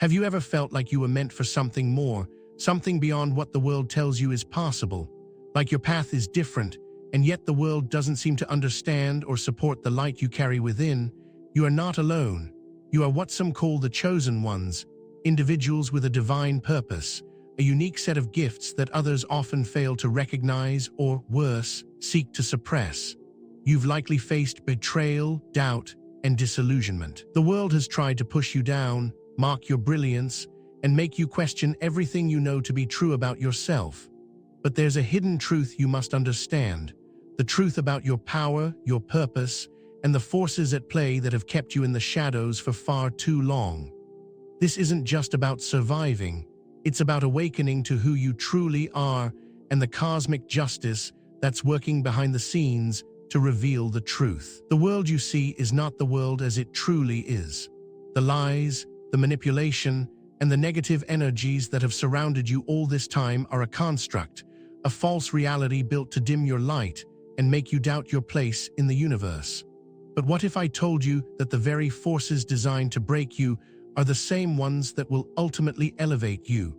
Have you ever felt like you were meant for something more, something beyond what the world tells you is possible? Like your path is different, and yet the world doesn't seem to understand or support the light you carry within? You are not alone. You are what some call the chosen ones, individuals with a divine purpose, a unique set of gifts that others often fail to recognize or, worse, seek to suppress. You've likely faced betrayal, doubt, and disillusionment. The world has tried to push you down, mock your brilliance, and make you question everything you know to be true about yourself. But there's a hidden truth you must understand, the truth about your power, your purpose, and the forces at play that have kept you in the shadows for far too long. This isn't just about surviving, it's about awakening to who you truly are and the cosmic justice that's working behind the scenes to reveal the truth. The world you see is not the world as it truly is. The lies, the manipulation, and the negative energies that have surrounded you all this time are a construct, a false reality built to dim your light and make you doubt your place in the universe. But what if I told you that the very forces designed to break you are the same ones that will ultimately elevate you?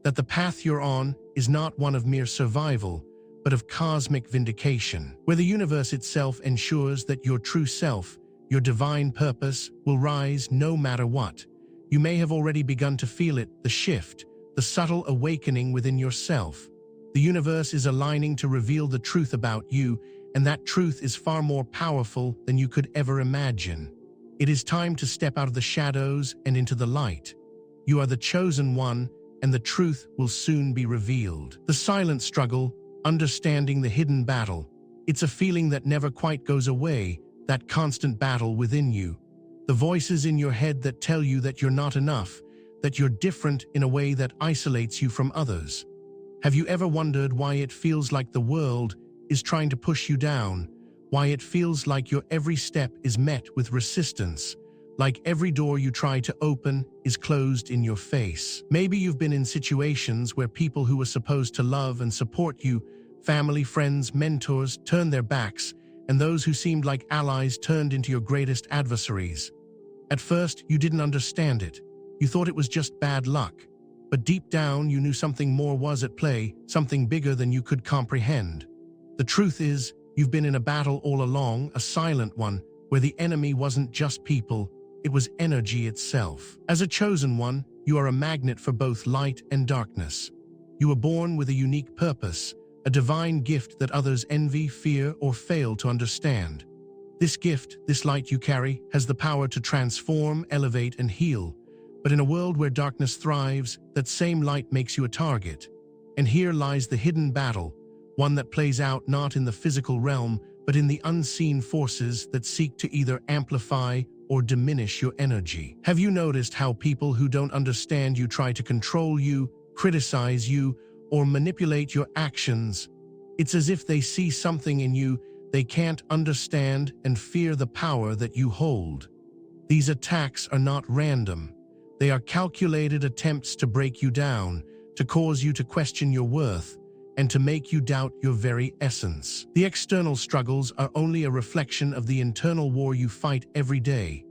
That the path you're on is not one of mere survival, but of cosmic vindication, where the universe itself ensures that your true self, your divine purpose, will rise no matter what. You may have already begun to feel it, the shift, the subtle awakening within yourself. The universe is aligning to reveal the truth about you, and that truth is far more powerful than you could ever imagine. It is time to step out of the shadows and into the light. You are the chosen one, and the truth will soon be revealed. The silent struggle, understanding the hidden battle. It's a feeling that never quite goes away, that constant battle within you. The voices in your head that tell you that you're not enough, that you're different in a way that isolates you from others. Have you ever wondered why it feels like the world is trying to push you down? Why it feels like your every step is met with resistance, like every door you try to open is closed in your face? Maybe you've been in situations where people who were supposed to love and support you, family, friends, mentors, turned their backs, and those who seemed like allies turned into your greatest adversaries. At first, you didn't understand it. You thought it was just bad luck. But deep down, you knew something more was at play, something bigger than you could comprehend. The truth is, you've been in a battle all along, a silent one, where the enemy wasn't just people, it was energy itself. As a chosen one, you are a magnet for both light and darkness. You were born with a unique purpose, a divine gift that others envy, fear, or fail to understand. This gift, this light you carry, has the power to transform, elevate, and heal. But in a world where darkness thrives, that same light makes you a target. And here lies the hidden battle, one that plays out not in the physical realm, but in the unseen forces that seek to either amplify or diminish your energy. Have you noticed how people who don't understand you try to control you, criticize you, or manipulate your actions? It's as if they see something in you they can't understand and fear the power that you hold. These attacks are not random. They are calculated attempts to break you down, to cause you to question your worth, and to make you doubt your very essence. The external struggles are only a reflection of the internal war you fight every day.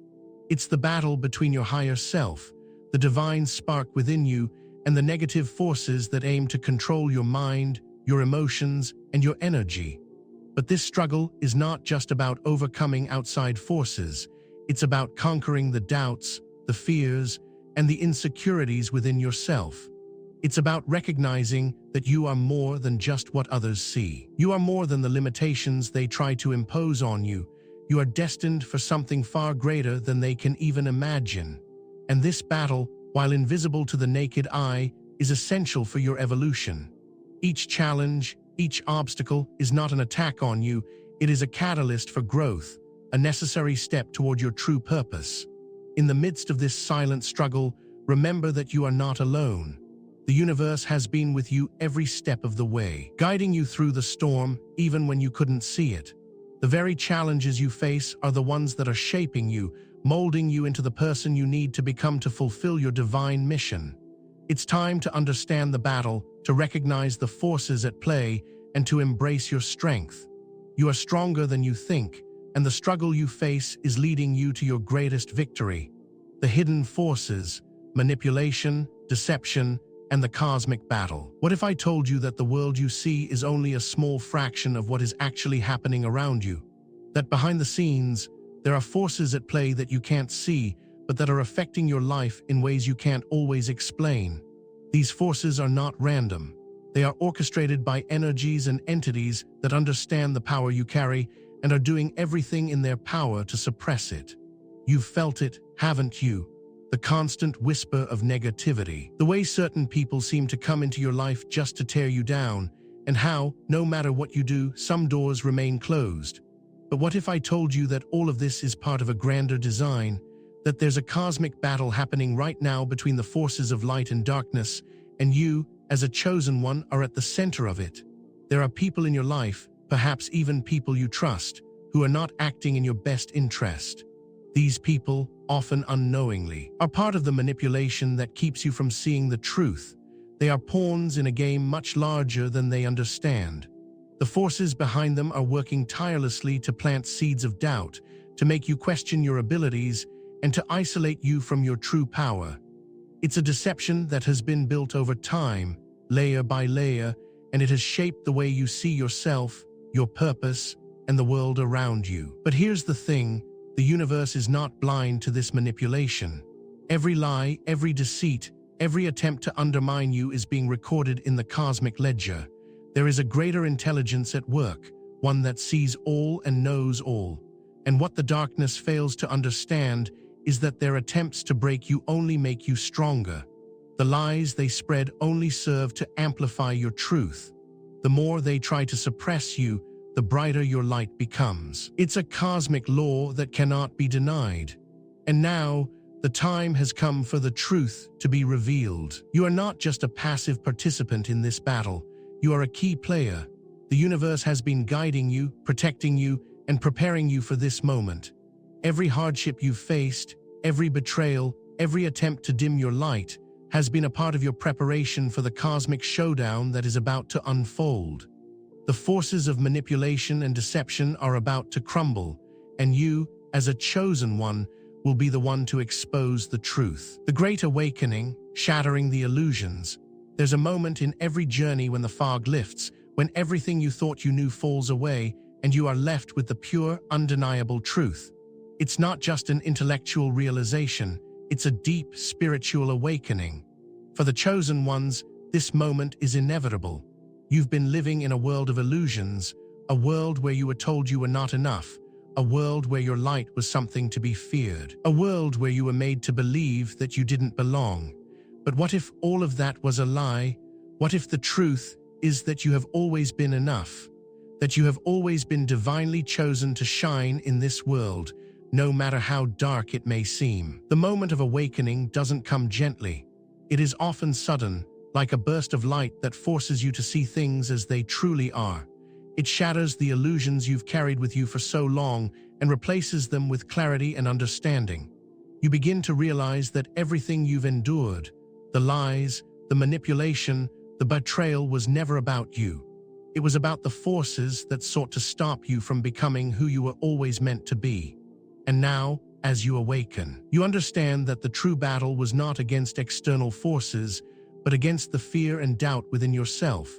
It's the battle between your higher self, the divine spark within you, and the negative forces that aim to control your mind, your emotions, and your energy. But this struggle is not just about overcoming outside forces. It's about conquering the doubts, the fears, and the insecurities within yourself. It's about recognizing that you are more than just what others see. You are more than the limitations they try to impose on you. You are destined for something far greater than they can even imagine. And this battle, while invisible to the naked eye, is essential for your evolution. Each challenge, each obstacle is not an attack on you, it is a catalyst for growth, a necessary step toward your true purpose. In the midst of this silent struggle, remember that you are not alone. The universe has been with you every step of the way, guiding you through the storm, even when you couldn't see it. The very challenges you face are the ones that are shaping you, molding you into the person you need to become to fulfill your divine mission. It's time to understand the battle, to recognize the forces at play, and to embrace your strength. You are stronger than you think, and the struggle you face is leading you to your greatest victory. The hidden forces, manipulation, deception, and the cosmic battle. What if I told you that the world you see is only a small fraction of what is actually happening around you? That behind the scenes, there are forces at play that you can't see, but that are affecting your life in ways you can't always explain. These forces are not random. They are orchestrated by energies and entities that understand the power you carry and are doing everything in their power to suppress it. You've felt it, haven't you? The constant whisper of negativity, the way certain people seem to come into your life just to tear you down, and how, no matter what you do, some doors remain closed. But what if I told you that all of this is part of a grander design, that there's a cosmic battle happening right now between the forces of light and darkness, and you, as a chosen one, are at the center of it? There are people in your life, perhaps even people you trust, who are not acting in your best interest. These people, often unknowingly, are part of the manipulation that keeps you from seeing the truth. They are pawns in a game much larger than they understand. The forces behind them are working tirelessly to plant seeds of doubt, to make you question your abilities, and to isolate you from your true power. It's a deception that has been built over time, layer by layer, and it has shaped the way you see yourself, your purpose, and the world around you. But here's the thing, the universe is not blind to this manipulation. Every lie, every deceit, every attempt to undermine you is being recorded in the cosmic ledger. There is a greater intelligence at work, one that sees all and knows all. And what the darkness fails to understand is that their attempts to break you only make you stronger. The lies they spread only serve to amplify your truth. The more they try to suppress you, the brighter your light becomes. It's a cosmic law that cannot be denied. And now, the time has come for the truth to be revealed. You are not just a passive participant in this battle. You are a key player. The universe has been guiding you, protecting you, and preparing you for this moment. Every hardship you've faced, every betrayal, every attempt to dim your light, has been a part of your preparation for the cosmic showdown that is about to unfold. The forces of manipulation and deception are about to crumble, and you, as a chosen one, will be the one to expose the truth. The Great Awakening, shattering the illusions. There's a moment in every journey when the fog lifts, when everything you thought you knew falls away, and you are left with the pure, undeniable truth. It's not just an intellectual realization, it's a deep spiritual awakening. For the chosen ones, this moment is inevitable. You've been living in a world of illusions, a world where you were told you were not enough, a world where your light was something to be feared, a world where you were made to believe that you didn't belong. But what if all of that was a lie? What if the truth is that you have always been enough? That you have always been divinely chosen to shine in this world, no matter how dark it may seem. The moment of awakening doesn't come gently. It is often sudden, like a burst of light that forces you to see things as they truly are. It shatters the illusions you've carried with you for so long and replaces them with clarity and understanding. You begin to realize that everything you've endured, the lies, the manipulation, the betrayal, was never about you. It was about the forces that sought to stop you from becoming who you were always meant to be. And now, as you awaken, you understand that the true battle was not against external forces, but against the fear and doubt within yourself.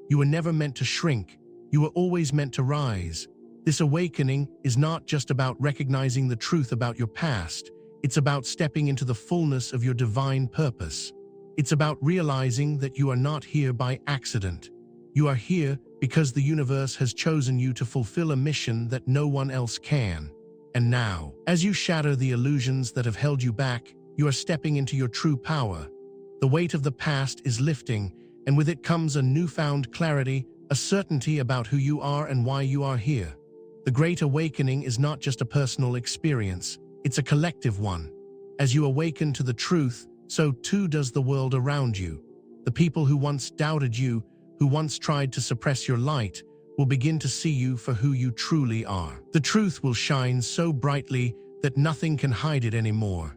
You were never meant to shrink. You were always meant to rise. This awakening is not just about recognizing the truth about your past. It's about stepping into the fullness of your divine purpose. It's about realizing that you are not here by accident. You are here because the universe has chosen you to fulfill a mission that no one else can. And now, as you shatter the illusions that have held you back, you are stepping into your true power. The weight of the past is lifting, and with it comes a newfound clarity, a certainty about who you are and why you are here. The Great Awakening is not just a personal experience, it's a collective one. As you awaken to the truth, so too does the world around you. The people who once doubted you, who once tried to suppress your light, will begin to see you for who you truly are. The truth will shine so brightly that nothing can hide it anymore.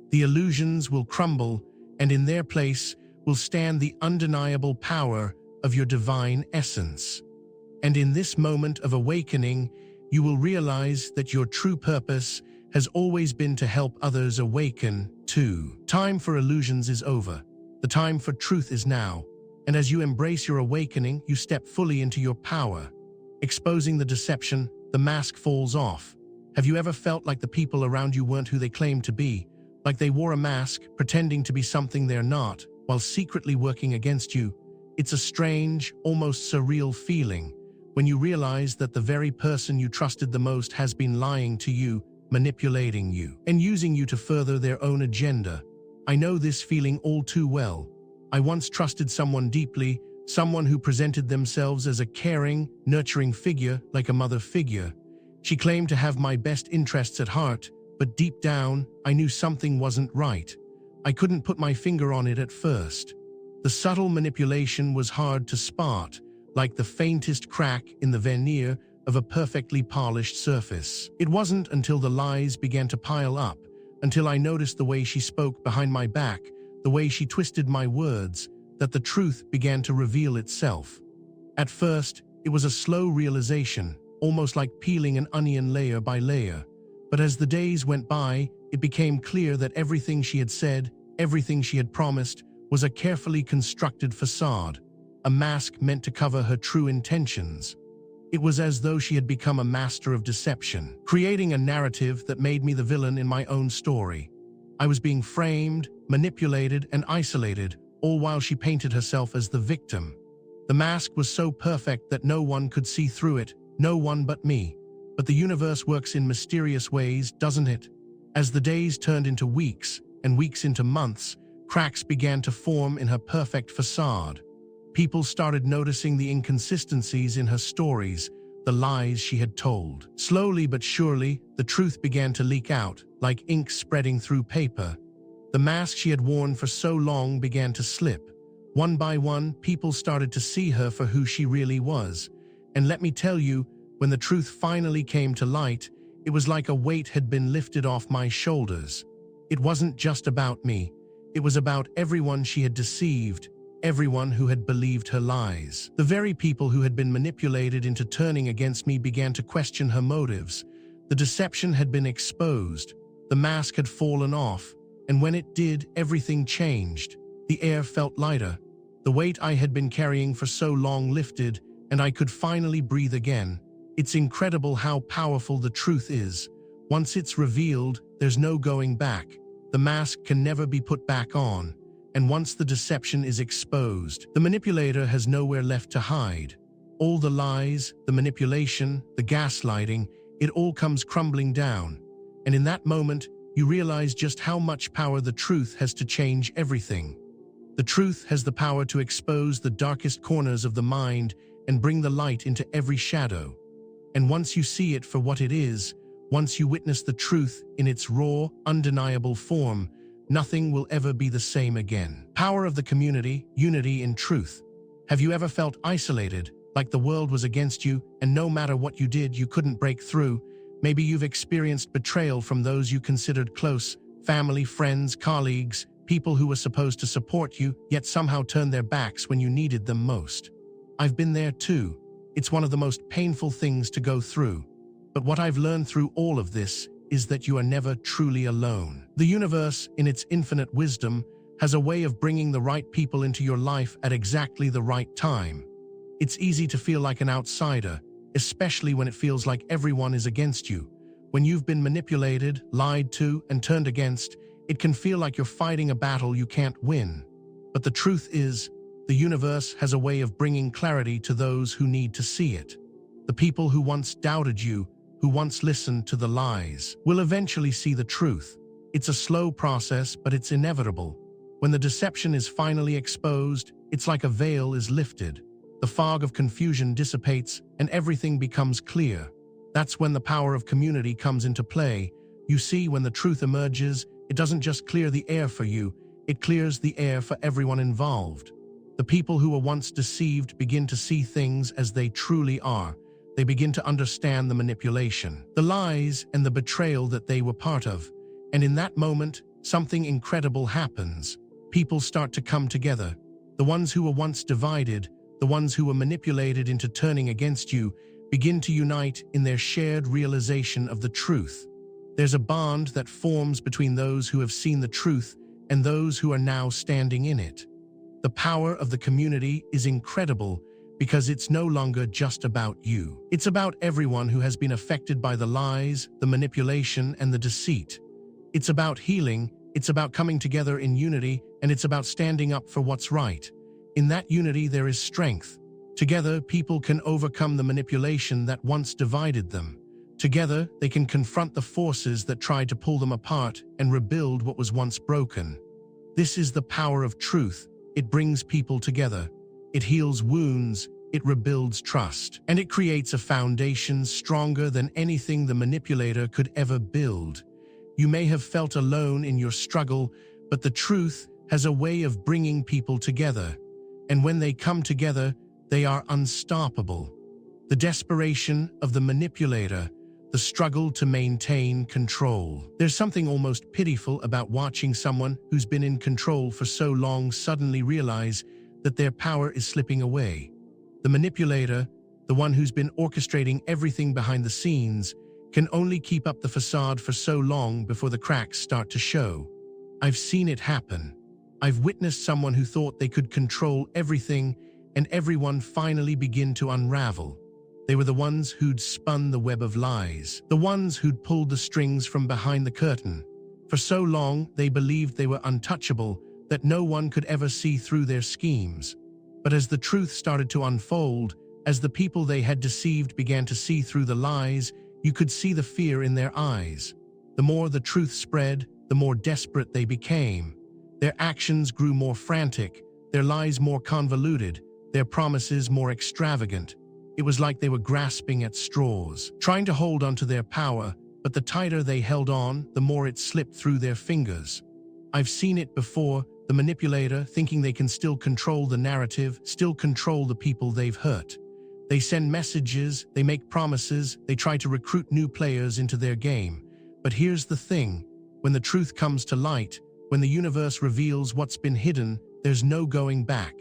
The illusions will crumble, and in their place will stand the undeniable power of your divine essence. And in this moment of awakening, you will realize that your true purpose has always been to help others awaken, too. Time for illusions is over. The time for truth is now. And as you embrace your awakening, you step fully into your power. Exposing the deception, the mask falls off. Have you ever felt like the people around you weren't who they claimed to be? Like they wore a mask, pretending to be something they're not, while secretly working against you? It's a strange, almost surreal feeling when you realize that the very person you trusted the most has been lying to you, manipulating you, and using you to further their own agenda. I know this feeling all too well. I once trusted someone deeply, someone who presented themselves as a caring, nurturing figure, like a mother figure. She claimed to have my best interests at heart, but deep down, I knew something wasn't right. I couldn't put my finger on it at first. The subtle manipulation was hard to spot, like the faintest crack in the veneer of a perfectly polished surface. It wasn't until the lies began to pile up, until I noticed the way she spoke behind my back, the way she twisted my words, that the truth began to reveal itself. At first, it was a slow realization, almost like peeling an onion layer by layer. But as the days went by, it became clear that everything she had said, everything she had promised, was a carefully constructed facade, a mask meant to cover her true intentions. It was as though she had become a master of deception, creating a narrative that made me the villain in my own story. I was being framed, manipulated, and isolated, all while she painted herself as the victim. The mask was so perfect that no one could see through it, no one but me. But the universe works in mysterious ways, doesn't it? As the days turned into weeks, and weeks into months, cracks began to form in her perfect facade. People started noticing the inconsistencies in her stories, the lies she had told. Slowly but surely, the truth began to leak out, like ink spreading through paper. The mask she had worn for so long began to slip. One by one, people started to see her for who she really was. And let me tell you, when the truth finally came to light, it was like a weight had been lifted off my shoulders. It wasn't just about me. It was about everyone she had deceived, everyone who had believed her lies. The very people who had been manipulated into turning against me began to question her motives. The deception had been exposed. The mask had fallen off. And when it did, everything changed. The air felt lighter. The weight I had been carrying for so long lifted, and I could finally breathe again. It's incredible how powerful the truth is. Once it's revealed, there's no going back. The mask can never be put back on. And once the deception is exposed, the manipulator has nowhere left to hide. All the lies, the manipulation, the gaslighting, it all comes crumbling down. And in that moment, you realize just how much power the truth has to change everything. The truth has the power to expose the darkest corners of the mind and bring the light into every shadow. And once you see it for what it is, once you witness the truth in its raw, undeniable form, nothing will ever be the same again. Power of the community, unity in truth. Have you ever felt isolated, like the world was against you, and no matter what you did, you couldn't break through? Maybe you've experienced betrayal from those you considered close, family, friends, colleagues, people who were supposed to support you, yet somehow turned their backs when you needed them most. I've been there too. It's one of the most painful things to go through. But what I've learned through all of this is that you are never truly alone. The universe, in its infinite wisdom, has a way of bringing the right people into your life at exactly the right time. It's easy to feel like an outsider, especially when it feels like everyone is against you. When you've been manipulated, lied to, and turned against, it can feel like you're fighting a battle you can't win. But the truth is, the universe has a way of bringing clarity to those who need to see it. The people who once doubted you, who once listened to the lies, will eventually see the truth. It's a slow process, but it's inevitable. When the deception is finally exposed, it's like a veil is lifted. The fog of confusion dissipates and everything becomes clear. That's when the power of community comes into play. You see, when the truth emerges, it doesn't just clear the air for you, it clears the air for everyone involved. The people who were once deceived begin to see things as they truly are. They begin to understand the manipulation, the lies, and the betrayal that they were part of. And in that moment, something incredible happens. People start to come together. The ones who were once divided, the ones who were manipulated into turning against you, begin to unite in their shared realization of the truth. There's a bond that forms between those who have seen the truth and those who are now standing in it. The power of the community is incredible because it's no longer just about you. It's about everyone who has been affected by the lies, the manipulation, and the deceit. It's about healing, it's about coming together in unity, and it's about standing up for what's right. In that unity there is strength. Together, people can overcome the manipulation that once divided them. Together, they can confront the forces that tried to pull them apart and rebuild what was once broken. This is the power of truth. It brings people together. It heals wounds. It rebuilds trust. And it creates a foundation stronger than anything the manipulator could ever build. You may have felt alone in your struggle, but the truth has a way of bringing people together. And when they come together, they are unstoppable. The desperation of the manipulator, the struggle to maintain control. There's something almost pitiful about watching someone who's been in control for so long suddenly realize that their power is slipping away. The manipulator, the one who's been orchestrating everything behind the scenes, can only keep up the facade for so long before the cracks start to show. I've seen it happen. I've witnessed someone who thought they could control everything and everyone finally begin to unravel. They were the ones who'd spun the web of lies, the ones who'd pulled the strings from behind the curtain. For so long, they believed they were untouchable, that no one could ever see through their schemes. But as the truth started to unfold, as the people they had deceived began to see through the lies, you could see the fear in their eyes. The more the truth spread, the more desperate they became. Their actions grew more frantic, their lies more convoluted, their promises more extravagant. It was like they were grasping at straws, trying to hold onto their power, but the tighter they held on, the more it slipped through their fingers. I've seen it before, the manipulator thinking they can still control the narrative, still control the people they've hurt. They send messages, they make promises, they try to recruit new players into their game. But here's the thing, when the truth comes to light, when the universe reveals what's been hidden, there's no going back.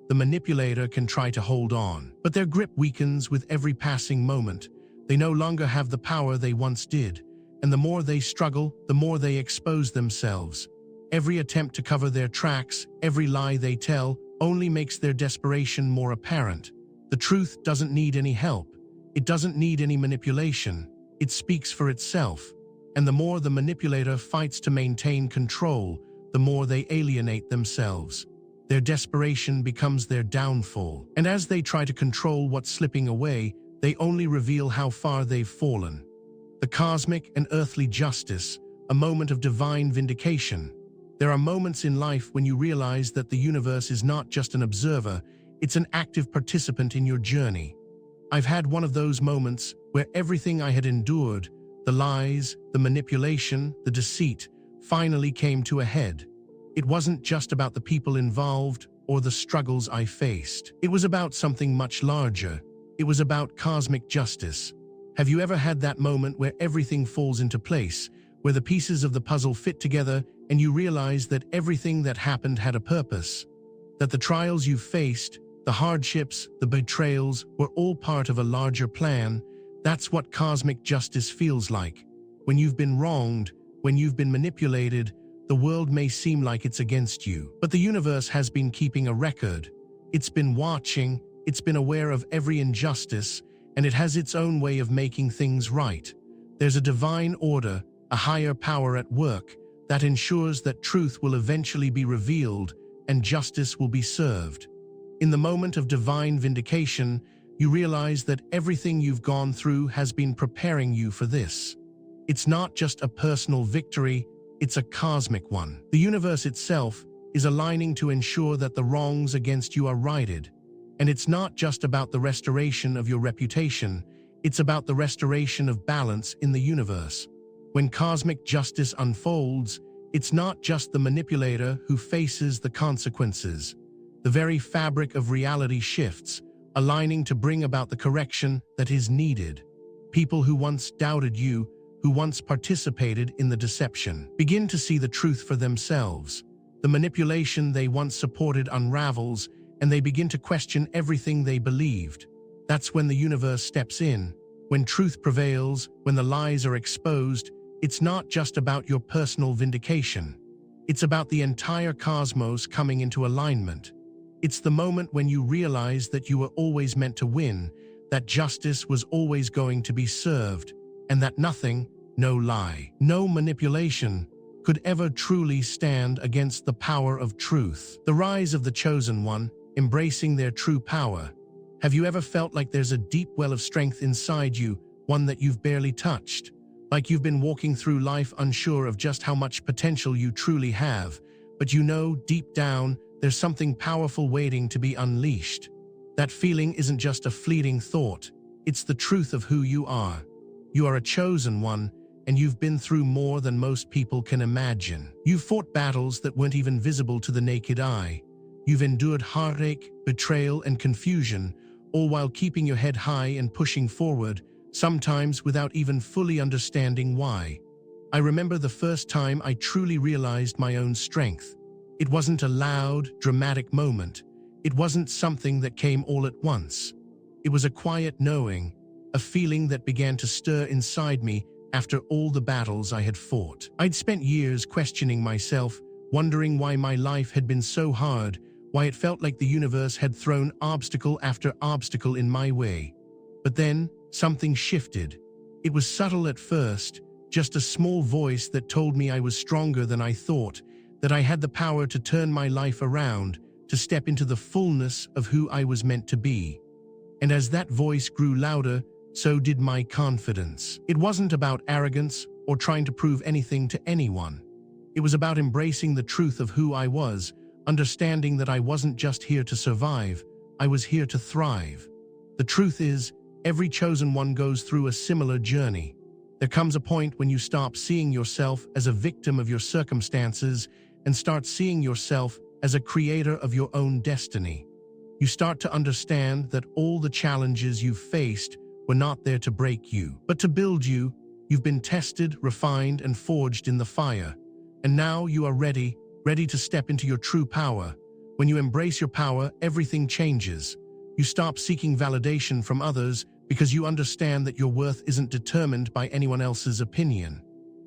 The manipulator can try to hold on, but their grip weakens with every passing moment. They no longer have the power they once did, and the more they struggle, the more they expose themselves. Every attempt to cover their tracks, every lie they tell, only makes their desperation more apparent. The truth doesn't need any help. It doesn't need any manipulation. It speaks for itself. And the more the manipulator fights to maintain control, the more they alienate themselves. Their desperation becomes their downfall. And as they try to control what's slipping away, they only reveal how far they've fallen. The cosmic and earthly justice, a moment of divine vindication. There are moments in life when you realize that the universe is not just an observer, it's an active participant in your journey. I've had one of those moments where everything I had endured, the lies, the manipulation, the deceit, finally came to a head. It wasn't just about the people involved or the struggles I faced. It was about something much larger. It was about cosmic justice. Have you ever had that moment where everything falls into place, where the pieces of the puzzle fit together and you realize that everything that happened had a purpose? That the trials you faced, the hardships, the betrayals were all part of a larger plan? That's what cosmic justice feels like. When you've been wronged, when you've been manipulated, the world may seem like it's against you, but the universe has been keeping a record. It's been watching, it's been aware of every injustice, and it has its own way of making things right. There's a divine order, a higher power at work, that ensures that truth will eventually be revealed and justice will be served. In the moment of divine vindication, you realize that everything you've gone through has been preparing you for this. It's not just a personal victory, it's a cosmic one. The universe itself is aligning to ensure that the wrongs against you are righted. And it's not just about the restoration of your reputation, it's about the restoration of balance in the universe. When cosmic justice unfolds, it's not just the manipulator who faces the consequences. The very fabric of reality shifts, aligning to bring about the correction that is needed. People who once doubted you, who once participated in the deception, begin to see the truth for themselves. The manipulation they once supported unravels, and they begin to question everything they believed. That's when the universe steps in. When truth prevails, when the lies are exposed, It's not just about your personal vindication. It's about the entire cosmos coming into alignment. It's the moment when you realize that you were always meant to win, that justice was always going to be served, and that nothing, no lie, no manipulation, could ever truly stand against the power of truth. The rise of the chosen one, embracing their true power. Have you ever felt like there's a deep well of strength inside you, one that you've barely touched? Like you've been walking through life unsure of just how much potential you truly have, but you know deep down there's something powerful waiting to be unleashed. That feeling isn't just a fleeting thought, it's the truth of who you are. You are a chosen one, and you've been through more than most people can imagine. You've fought battles that weren't even visible to the naked eye. You've endured heartache, betrayal, and confusion, all while keeping your head high and pushing forward, sometimes without even fully understanding why. I remember the first time I truly realized my own strength. It wasn't a loud, dramatic moment. It wasn't something that came all at once. It was a quiet knowing, a feeling that began to stir inside me after all the battles I had fought. I'd spent years questioning myself, wondering why my life had been so hard, why it felt like the universe had thrown obstacle after obstacle in my way. But then, something shifted. It was subtle at first, just a small voice that told me I was stronger than I thought, that I had the power to turn my life around, to step into the fullness of who I was meant to be. And as that voice grew louder, so did my confidence. It wasn't about arrogance or trying to prove anything to anyone. It was about embracing the truth of who I was, understanding that I wasn't just here to survive, I was here to thrive. The truth is, every chosen one goes through a similar journey. There comes a point when you stop seeing yourself as a victim of your circumstances and start seeing yourself as a creator of your own destiny. You start to understand that all the challenges you've faced were not there to break you, but to build you. You've been tested, refined, and forged in the fire. And now you are ready to step into your true power. When you embrace your power, everything changes. You stop seeking validation from others because you understand that your worth isn't determined by anyone else's opinion.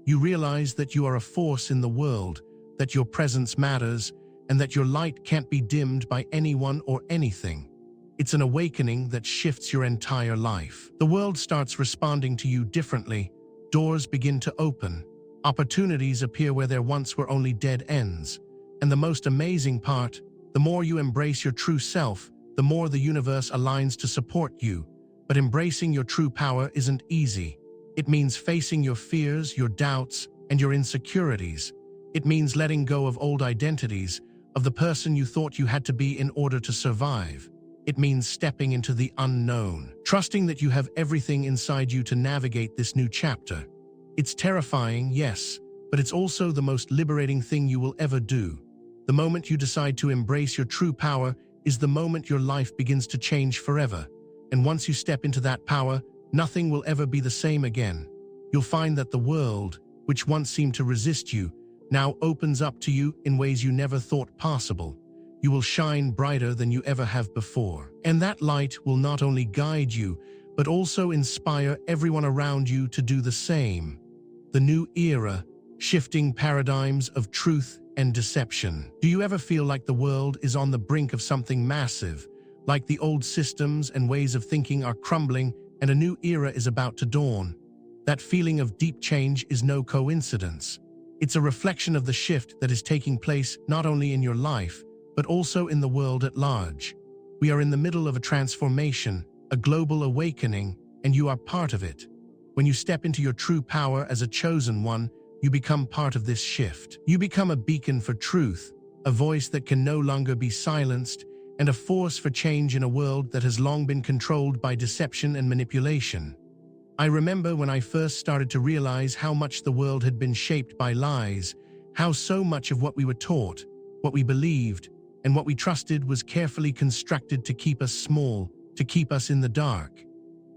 You realize that you are a force in the world, that your presence matters, and that your light can't be dimmed by anyone or anything. It's an awakening that shifts your entire life. The world starts responding to you differently. Doors begin to open. Opportunities appear where there once were only dead ends. And the most amazing part, the more you embrace your true self, the more the universe aligns to support you. But embracing your true power isn't easy. It means facing your fears, your doubts, and your insecurities. It means letting go of old identities, of the person you thought you had to be in order to survive. It means stepping into the unknown, trusting that you have everything inside you to navigate this new chapter. It's terrifying, yes, but it's also the most liberating thing you will ever do. The moment you decide to embrace your true power is the moment your life begins to change forever. And once you step into that power, nothing will ever be the same again. You'll find that the world, which once seemed to resist you, now opens up to you in ways you never thought possible. You will shine brighter than you ever have before. And that light will not only guide you, but also inspire everyone around you to do the same. The new era, shifting paradigms of truth and deception. Do you ever feel like the world is on the brink of something massive, like the old systems and ways of thinking are crumbling and a new era is about to dawn? That feeling of deep change is no coincidence. It's a reflection of the shift that is taking place not only in your life, but also in the world at large. We are in the middle of a transformation, a global awakening, and you are part of it. When you step into your true power as a chosen one, you become part of this shift. You become a beacon for truth, a voice that can no longer be silenced, and a force for change in a world that has long been controlled by deception and manipulation. I remember when I first started to realize how much the world had been shaped by lies, how so much of what we were taught, what we believed, and what we trusted was carefully constructed to keep us small, to keep us in the dark.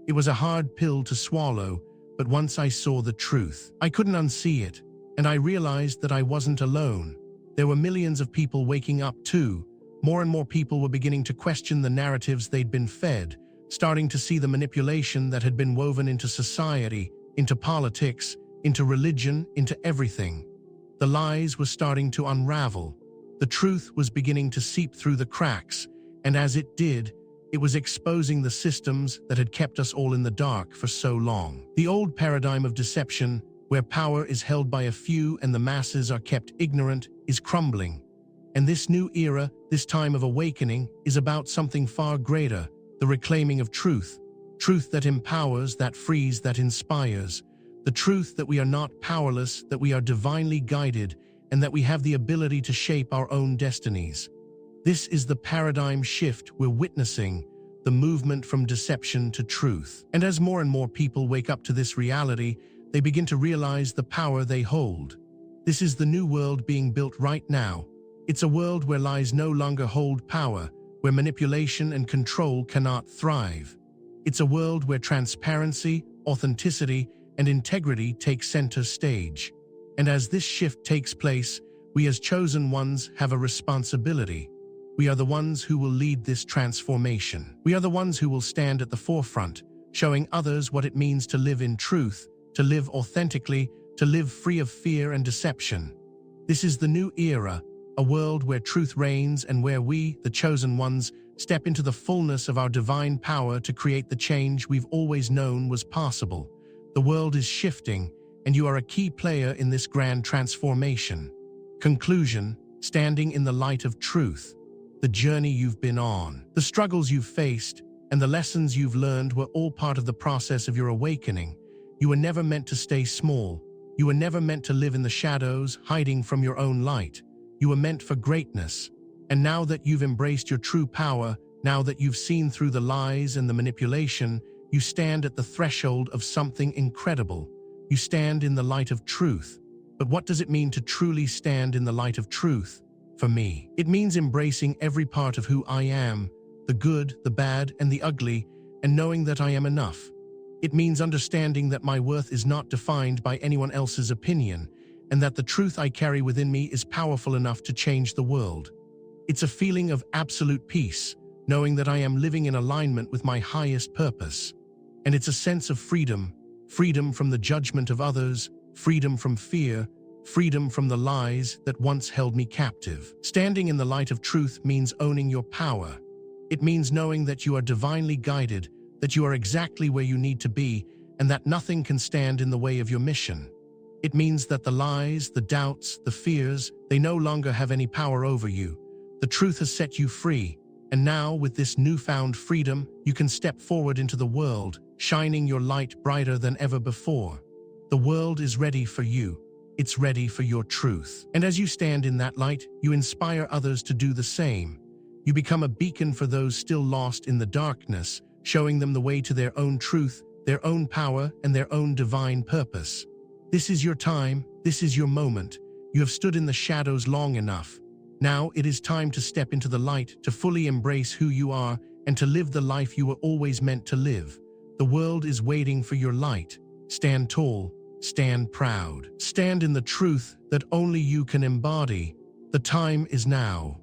It was a hard pill to swallow, but once I saw the truth, I couldn't unsee it, and I realized that I wasn't alone. There were millions of people waking up too. More and more people were beginning to question the narratives they'd been fed, starting to see the manipulation that had been woven into society, into politics, into religion, into everything. The lies were starting to unravel. The truth was beginning to seep through the cracks, and as it did, it was exposing the systems that had kept us all in the dark for so long. The old paradigm of deception, where power is held by a few and the masses are kept ignorant, is crumbling. And this new era, this time of awakening, is about something far greater, the reclaiming of truth. Truth that empowers, that frees, that inspires. The truth that we are not powerless, that we are divinely guided, and that we have the ability to shape our own destinies. This is the paradigm shift we're witnessing, the movement from deception to truth. And as more and more people wake up to this reality, they begin to realize the power they hold. This is the new world being built right now. It's a world where lies no longer hold power, where manipulation and control cannot thrive. It's a world where transparency, authenticity, and integrity take center stage. And as this shift takes place, we as chosen ones have a responsibility. We are the ones who will lead this transformation. We are the ones who will stand at the forefront, showing others what it means to live in truth, to live authentically, to live free of fear and deception. This is the new era, a world where truth reigns and where we, the chosen ones, step into the fullness of our divine power to create the change we've always known was possible. The world is shifting, and you are a key player in this grand transformation. Conclusion: standing in the light of truth. The journey you've been on, the struggles you've faced, and the lessons you've learned were all part of the process of your awakening. You were never meant to stay small. You were never meant to live in the shadows, hiding from your own light. You were meant for greatness. And now that you've embraced your true power, now that you've seen through the lies and the manipulation, you stand at the threshold of something incredible. You stand in the light of truth. But what does it mean to truly stand in the light of truth? For me, it means embracing every part of who I am, the good, the bad, and the ugly, and knowing that I am enough. It means understanding that my worth is not defined by anyone else's opinion, and that the truth I carry within me is powerful enough to change the world. It's a feeling of absolute peace, knowing that I am living in alignment with my highest purpose. And it's a sense of freedom, freedom from the judgment of others, freedom from fear, freedom from the lies that once held me captive. Standing in the light of truth means owning your power. It means knowing that you are divinely guided, that you are exactly where you need to be, and that nothing can stand in the way of your mission. It means that the lies, the doubts, the fears, they no longer have any power over you. The truth has set you free, and now, with this newfound freedom, you can step forward into the world, shining your light brighter than ever before. The world is ready for you. It's ready for your truth. And as you stand in that light, you inspire others to do the same. You become a beacon for those still lost in the darkness, showing them the way to their own truth, their own power, and their own divine purpose. This is your time. This is your moment. You have stood in the shadows long enough. Now it is time to step into the light, to fully embrace who you are, and to live the life you were always meant to live. The world is waiting for your light. Stand tall. Stand proud. Stand in the truth that only you can embody. The time is now.